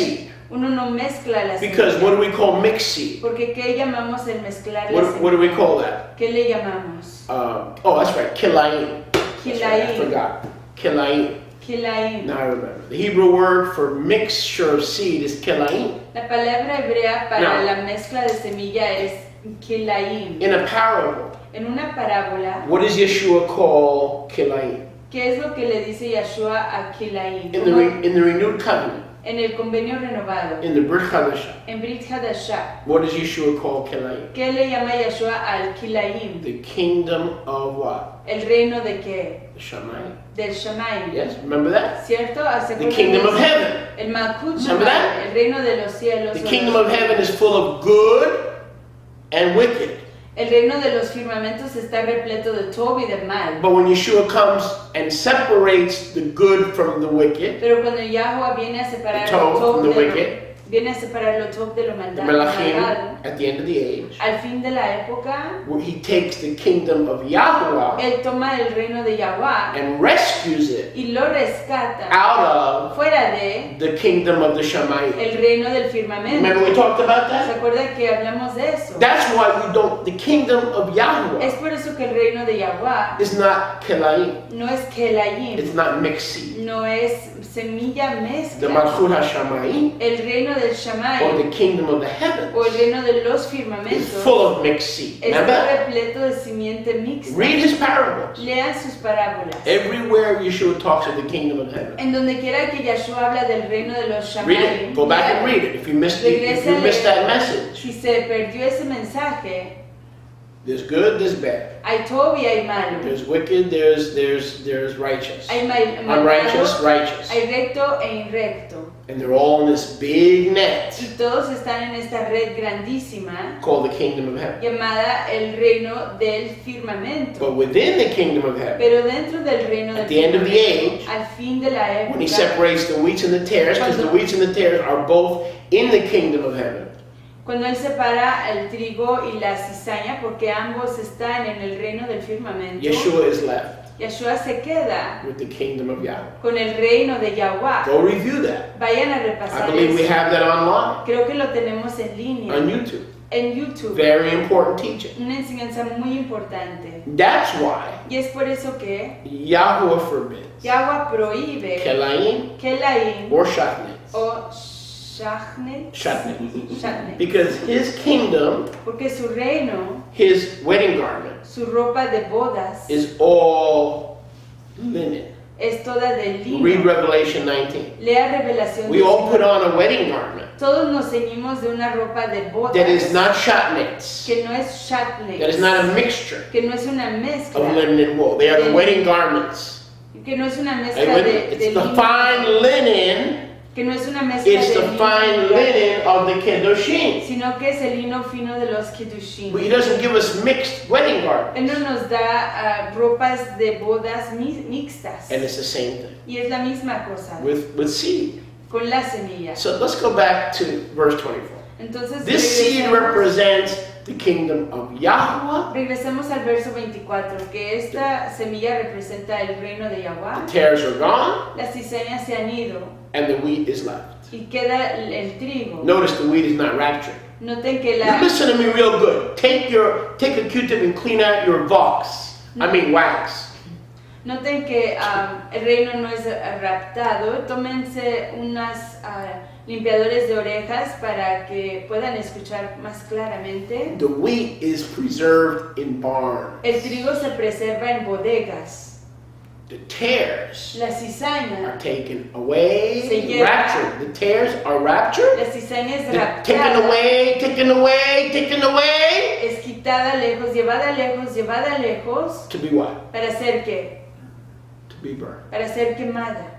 seed. Uno no mezcla la Because semilla. what do we call mixed seed? Porque ¿qué llamamos el mezclar la What do we semilla? call that? ¿Qué le llamamos? Oh, that's right, kilayim. That's right, I Kilayim. forgot. Kilayim. Kilaim. Now I remember. The Hebrew word for mixture of seed is kilayim. La palabra hebrea para No. la mezcla de semilla es kilaim. In a parable, En una parábola, what does Yeshua call kilayim? ¿qué es lo que le dice Yeshua a Kilaim? In the renewed covenant, En el convenio renovado, in the Brit Hadashah, en Brit Hadashah, what does Yeshua call kilayim? ¿qué le llama Yeshua al Kilaim? The kingdom of what? ¿El reino de qué? The Shamayim. Del Shamayim. Yes, remember that? ¿Cierto? ¿Se The acuerdan kingdom de of eso? heaven. El Malkut Remember Shamayim, that? el reino de los cielos. The o kingdom los- of heaven is full of good and wicked. El reino de los firmamentos está repleto de todo y de mal. But when Yeshua comes and separates the good from the wicked, Pero cuando Yahweh viene a separar The lo tov top from the de lo, wicked. viene a separar lo top de lo the malvado, Melachim, at the end of the age, al fin de la época, where he takes the kingdom of Yahweh él toma el reino de Yahweh and rescues it y lo rescata out fuera de of the kingdom of the Shamayim. el reino del firmamento. Remember we talked about ¿Se that? acuerda que hablamos de eso? That's why you don't, the kingdom of Es Yahweh por eso que el reino de Yahweh is not Kilayim. no es Kelayim, It's not mixed seed. no es semilla The mezcla. Malchut HaShamayim, El reino del or Shamayim the kingdom of the o el heavens, reino de los is firmamentos full of mixed seed. está Remember? repleto de simiente mixta. Read his parables. Lean sus parábolas. Everywhere Yeshua talks of the kingdom of heaven. En donde quiera que Yahshua habla del reino de los Read Shamayim, it. Go back and read it. If you missed that message, si se perdió ese mensaje, there's good, there's bad. hay todo y hay malo. There's wicked, there's righteous. Hay Unrighteous, malvado, righteous. hay recto e inrecto. And they're all in this big net Y todos están en esta red grandísima called the kingdom of heaven. llamada el reino del firmamento. But within the kingdom of heaven, Pero dentro del reino del at the end of the firmamento, age, al fin de la when he época, separates the wheats and the tares, because the wheats and the tares are both in the kingdom of heaven, cuando él separa el trigo y la cizaña, porque ambos están en el reino del firmamento, Yeshua is left Yahshua se queda with the kingdom of Yahweh. con el reino de Yahweh. Go review that. Vayan a I repasar believe we eso. have that online, Creo que lo tenemos en línea, on YouTube. en YouTube. Very important teaching. Una enseñanza muy importante. That's why Y es por eso que Yahweh forbids Yahweh prohíbe Kelaim Kelaim or Shatnez. o Shachnet. Shatnez. Because his kingdom, Porque su reino, his wedding garment, su ropa de bodas, is all linen. es toda de Read lino. Revelation 19. Lea Revelación We all put 19. on a wedding garment Todos nos ceñimos de una ropa de bodas that is not Shatnez, que no es Shachnet, that is not a mixture que no es una of mezcla, linen and wool. They are the wedding garments. que no es una Are mezcla you with me? de It's the lino, fine linen, que no es una mezcla it's de the lino, fine linen of the Kedoshim. sino que es el lino fino de los Kiddushim. But he doesn't give us mixed wedding garments. Él no nos da ropas de bodas mixtas. And it's the same thing Y es la misma cosa with seed. con la semilla. So let's go back to verse 24. Entonces This seed regresemos, represents the kingdom of Yahweh. regresemos al verso 24, que esta semilla representa el reino de The Yahweh. tares are gone Las cizañas se han ido and the wheat is left. y queda el trigo. Notice the wheat is not raptured. Noten que Now listen to me real good. Take a Q-tip and clean out your wax. I mean wax. Noten que el reino no es raptado. Tómense unas limpiadores de orejas para que puedan escuchar más claramente. The wheat is preserved in barns. El trigo se preserva en bodegas. The tares La are cizaña, taken away, Se lleva. raptured. The tares are raptured. la cizaña es They're taken raptada, away, taken away, taken away. es quitada lejos, llevada lejos, To be what? ¿para hacer qué? To be burned. Para ser quemada.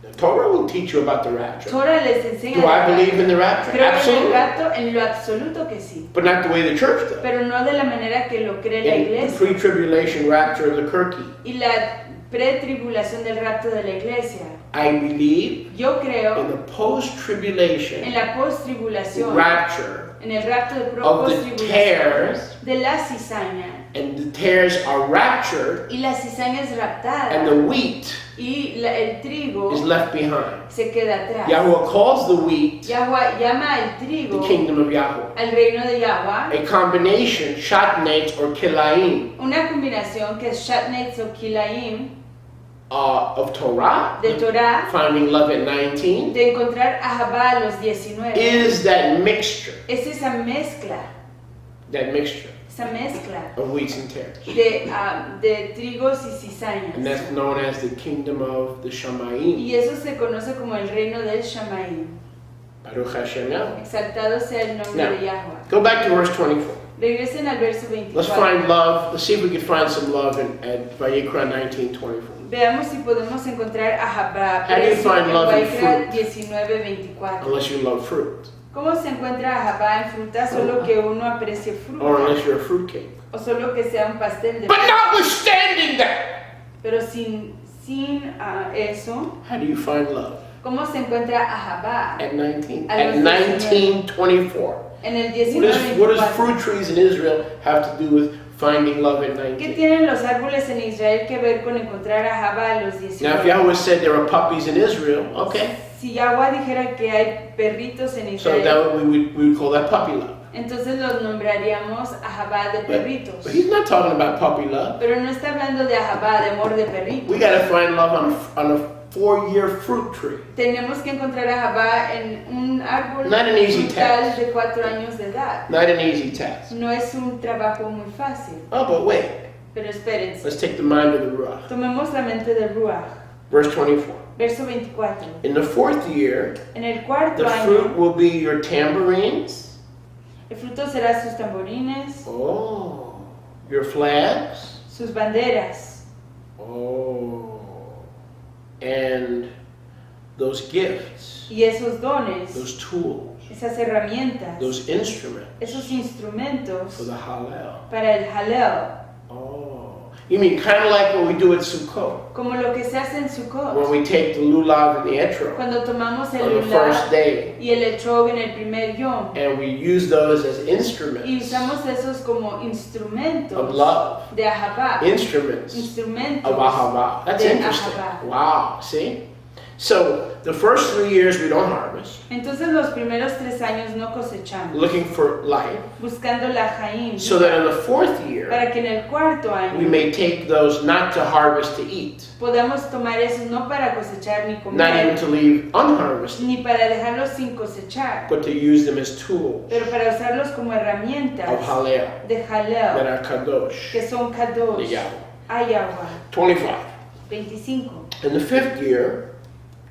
The Torah will teach you about the rapture. Torah les enseña. Do I believe in the rapture? Creo en el Absolutely. rapto, en lo absoluto que sí, But not the way the church does. pero no de la manera que lo cree la In the iglesia. pre-tribulation rapture of the Kirky. Y la pretribulación del rapto de la iglesia. I believe Yo creo in the post-tribulation en la post-tribulación, rapture en el rapto de of the post-tribulación, tares, de la cizaña. and the tares are raptured, Y la cizaña es raptada. and the wheat Y el trigo is left behind. se queda atrás. Yahweh calls the wheat Yahweh llama al the trigo kingdom of Yahweh. al reino de Yahweh. A combination, shatnez or kilaim, Una combinación que es Shatnez o Kilaim of Torah, de Torah, finding love at 19, de encontrar Ahavah a los 19. is that mixture Es esa mezcla of wheats and tares. de trigos y And cizañas. that's known as the kingdom of the Shamayim. Y eso se conoce como el reino del Shamaim. Baruch Hashem Yahweh. Exaltado sea el nombre Now, de Yahweh. go back to verse 24. Regresen al verso Let's 24. find love. Let's see if we can find some love at Vayikra 19:24. Veamos si podemos encontrar Ahavah How do you find love in Vayikra fruit? 19:24. Unless you love fruit, ¿Cómo se encuentra Ahavah en fruta? Solo que uno aprecie or fruta. unless you're a fruitcake. O solo que sea un pastel de But fruta. notwithstanding that, Pero sin eso, how do you find love? ¿cómo se encuentra Ahavah? At 19, A at los 19:24. En el What does 19:24. fruit trees in Israel have to do with finding love at ¿Qué 19? tienen los árboles en Israel que ver con encontrar Ahavah a los Now, if 19? Yahweh said there are puppies in Israel, okay, Si Yahweh dijera que hay perritos en so Israel, that we would call that puppy love. entonces los nombraríamos Ahavah de perritos. But he's not talking about puppy love. Pero no está hablando de Ahavah, de amor de perritos. We got to find love on a 4-year fruit tree. Tenemos que encontrar Ahavah en un árbol Not an easy frutal task. de 4 años de edad. Not an easy task. No es un trabajo muy fácil. Oh, but wait. Pero espérense. Let's take the mind of the Ruach. Tomemos la mente del Ruach. Verse 24. Verso 24. In the 4th year, En el cuarto the fruit año, will be your tambourines. el fruto será sus tamborines, Oh. Your flags. sus banderas, Oh. And those gifts. y esos dones, Those tools. esas herramientas, Those instruments. esos instrumentos For the Hallel. para el Halel, Oh. You mean kind of like what we do at Sukkot? como lo que se hace en When Sukkot, we take the lulav and the etrog cuando tomamos el on the lulav first day, y el etrog en el primer yom, and we use those as y instruments usamos esos como of instrumentos love, de Ahavah, instruments instrumentos of Ahavah. That's de interesting. Ahavah. Wow, see? So, the first 3 years we don't harvest, Entonces los primeros 3 años no cosechamos, looking for life, buscando la Jaim, so that in the 4th year para que en el cuarto we año may take those not to harvest to eat, podamos tomar esos no para cosechar ni not even comer, to leave unharvested, ni para dejarlos sin cosechar, but to use them as tools pero para usarlos como of herramientas Hallel de that Halel, are kadosh que son to kadosh, Yahweh. a Yahweh. 25. 25. In the 5th year,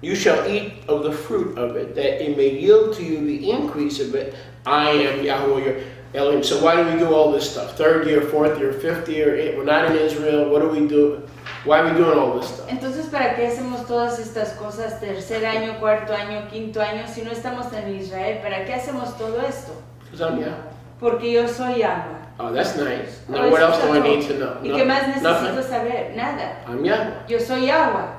you shall eat of the fruit of it, that it may yield to you the increase of it. I am Yahweh your Elohim. So why do we do all this stuff? 3rd year, 4th year, 5th year. We're not in Israel. What do we do? Why are we doing all this stuff? Entonces, ¿para qué hacemos todas estas cosas? Tercer año, cuarto año, quinto año, si no estamos en Israel, ¿para qué hacemos todo esto? Because I'm Yahweh. Porque yo soy Yahweh. Oh, that's nice. Oh, Now, what eso else do I está need todo. to know? ¿Y qué más necesito Nothing. saber? Nada. I'm Yahweh. Yo soy Yahweh.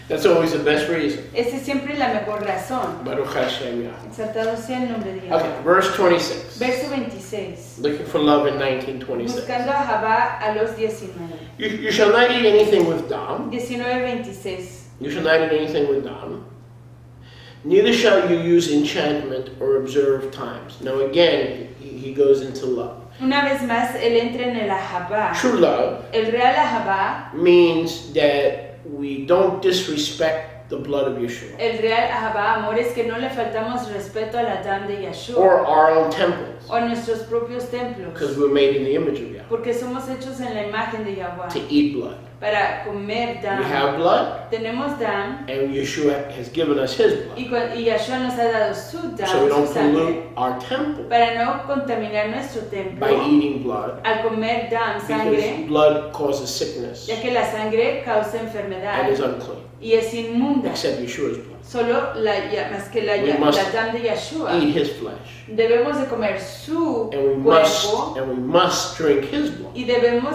That's always the best reason. Esa es siempre la mejor razón. Baruch Hashem Yahweh. Exaltado sea el nombre de Yahweh. Okay, verse 26. Verso 26. Looking for love in 1926. Buscando a Ahavah a los 19. You shall not eat anything with dam. 19:26. You shall not eat anything with dam. Neither shall you use enchantment or observe times. Now again, he goes into love. Una vez más, él entra en el Ahavah. True love El real Ahavah, means that we don't disrespect the blood of Yeshua el real Ahavah, amor, es que no le faltamos respeto al Adán de Yeshua or our own temples, o a nuestros propios templos, because we're made in the image of Yahweh, porque somos hechos en la imagen de to Yahweh, eat blood. para comer We dam. have blood, Tenemos dam and Yeshua has given us his blood, y Yeshua nos ha dado su dam, so we su don't sangre, pollute our temple para no contaminar nuestro templo by eating blood, al comer dam, because sangre, blood causes sickness ya que la sangre causa and enfermedad is unclean. y es inmunda. except Yeshua's blood. Solo más que la We must dam de Yeshua. Eat his flesh. Debemos de comer su And cuerpo we must drink his blood. y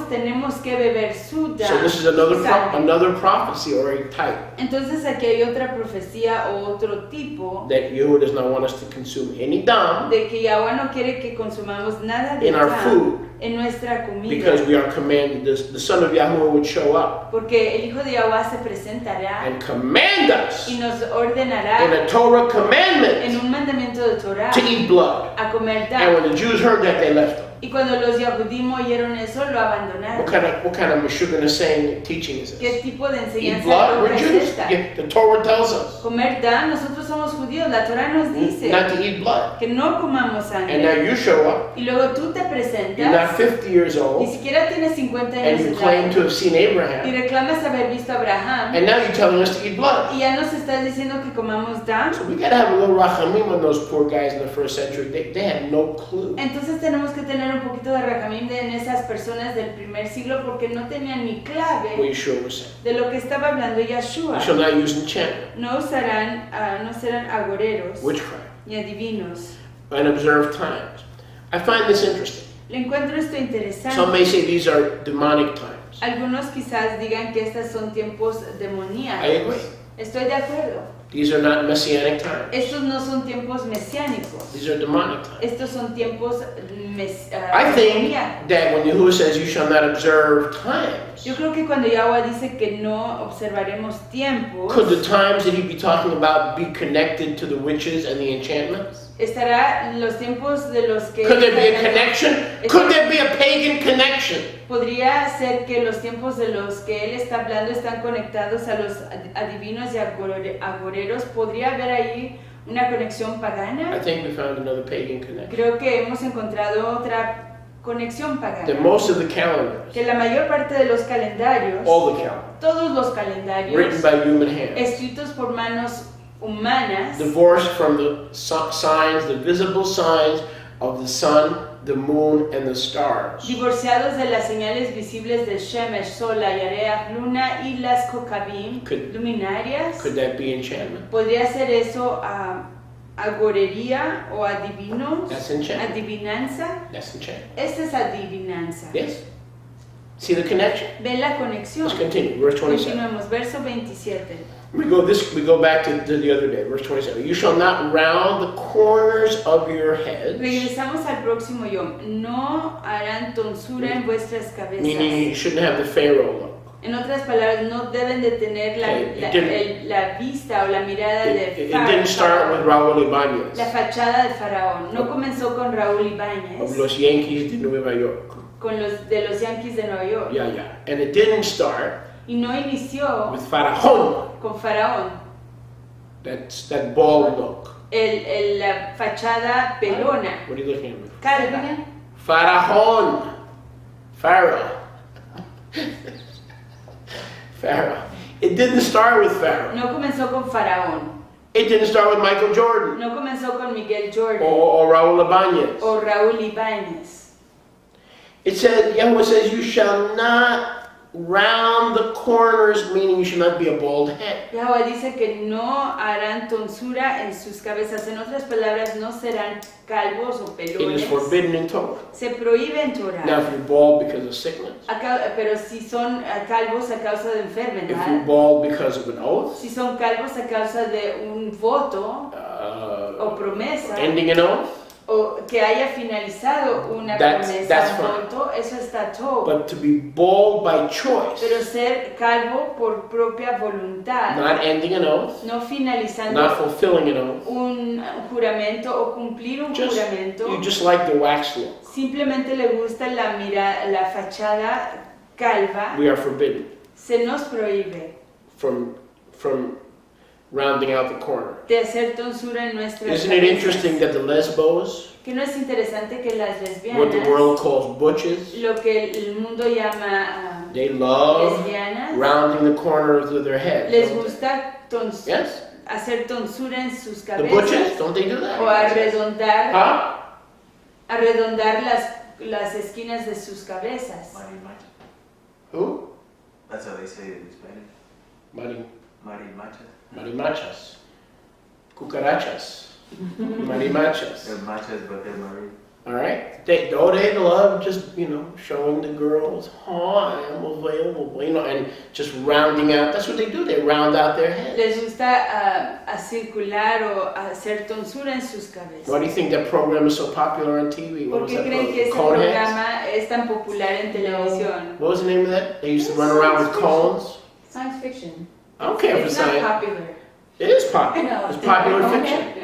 tenemos que beber su So this is sangre. another prophecy or a type Entonces aquí hay otra profecía o otro tipo that Yahweh does not want us to consume any dam de que Yahweh no quiere que consumamos nada de in our dam food en nuestra comida. because we are commanded. The Son of Yahweh would show up Porque el Hijo de Yahweh se presentará and command us y nos in ordenará a Torah en commandment un mandamiento de Torah to eat blood. a comer And dam. when the Jews heard that, they left him. Y cuando los Yahudim oyeron eso, lo abandonaron. What kind of Meshuggah saying teaching is ¿Qué this? tipo de Eat enseñanza blood? loca We're es Jews. esta? Yeah, the Torah tells us Comer dam, nosotros somos judíos, la Torah nos dice not to eat blood. que no comamos And sangre. now you show up. Y luego tú te You're not presentas, 50 years ni old, siquiera tienes 50 and años you de claim to edad, have seen y Abraham, reclamas haber visto a Abraham, and now you're telling us to eat blood. y ya nos estás diciendo que comamos dam. So we gotta have a little rachamim on those poor guys in the first century. They had no clue. Entonces tenemos que tener un poquito de rajamim en esas personas del primer siglo porque no tenían ni What clave Yeshua was saying. de lo que estaba hablando Yeshua. You shall not use enchantment, No serán agoreros witchcraft, ni adivinos. and observe times. I find this interesting. Le encuentro esto interesante. Some may say these are demonic times. Algunos quizás digan que estos son tiempos I demoníacos. agree. Estoy de acuerdo. These are not messianic times. Estos no son tiempos mesiánicos. These are demonic times. Estos son tiempos I think demoníacos. that when Yahuwah says you shall not observe times, Yo creo que cuando Yahweh dice que no observaremos tiempos, could the times that he be talking about be connected to the witches and the enchantments? estará los tiempos de los que Could there be a connection? Could there be a pagan connection? podría ser que los tiempos de los que él está hablando están conectados a los adivinos y agoreros. ¿Podría haber ahí una conexión I pagana? think we found another pagan connection. Creo que hemos encontrado otra conexión That pagana. most of the calendars, Que la mayor parte de los calendarios, all the calendars, todos los written calendarios, by human hands, escritos por manos humanas, divorced from the signs, the visible signs of the sun, the moon, and the stars. divorciados de las señales visibles del Shemesh, Sol, la Yareach, Luna y las Kokabim, Could- luminarias. Could that be enchantment? ¿Podría ser eso agorería o adivinos? That's enchantment. Adivinanza. That's enchantment. Esta es adivinanza. Yes? See the connection? Ven la conexión. Let's continue. Verse 27. Continuemos, verso 27. We go back to the other day, verse 27. You shall not round the corners of your heads, Regresamos al próximo yom. No harán tonsura en vuestras meaning you cabezas. shouldn't have the Pharaoh look. En otras palabras, no deben de tener Okay, la vista o la mirada de It didn't start with Faraón. Raúl Ibáñez La fachada de Faraón. No comenzó con Raúl of Ibáñez, los Yankees de Nueva York. con de los Yankees de Nueva York. Yeah, yeah. And it didn't start Y no inició with Faraón. con Faraón. That's that bald look. La fachada pelona. What are you looking at me? Calva. Faraón. Pharaoh. Pharaoh. It didn't start with Pharaoh. No comenzó con Faraón. It didn't start with Michael Jordan No comenzó con Miguel Jordan or Raúl Ibáñez. o Raúl Ibáñez. It says, Yahweh says, you shall not round the corners, meaning you should not be a bald head. Yahweh dice que no harán tonsura en sus cabezas. En otras palabras, no serán calvos o It is pelones. forbidden in Torah. Se prohíbe en Torah. Now, if you're bald because of sickness, Pero si son calvos a causa de if you're enfermedad, bald because of an oath, si son calvos a causa de un voto o promesa, ending an oath, o que haya finalizado una That's promesa fine. o voto, eso está todo. but to be bald by choice, Pero ser calvo por propia voluntad, not ending an oath, no finalizando not fulfilling an oath, un juramento o cumplir un you juramento, just like the wax look. simplemente le gusta la fachada calva, We are forbidden se nos prohíbe from rounding out the corner. de hacer tonsura en nuestras Isn't it interesting that the lesbos, Que no es interesante que las what the lesbianas, world calls butches, lo que el mundo llama they love lesbianas, rounding the corners of their heads. les don't gusta they? Yes? hacer tonsura en sus The butches, cabezas don't they do that? o arredondar, Huh? arredondar las esquinas de sus cabezas. Who? That's how they say it in Spanish. Money. Marimachas. Cucarachas. Marimachas. They're machas, but they're married. All right? They love just, showing the girls, hi, I'm available, and just rounding out. That's what they do. They round out their heads. Les gusta circular o hacer tonsura en sus cabezas. Why do you think that program is so popular on TV? ¿Por qué creen que ese programa es tan popular en televisión? What was the name of that? They used to run around with cones. Science fiction. I don't care for It's not science. popular. It is popular. No, It's popular it's fiction.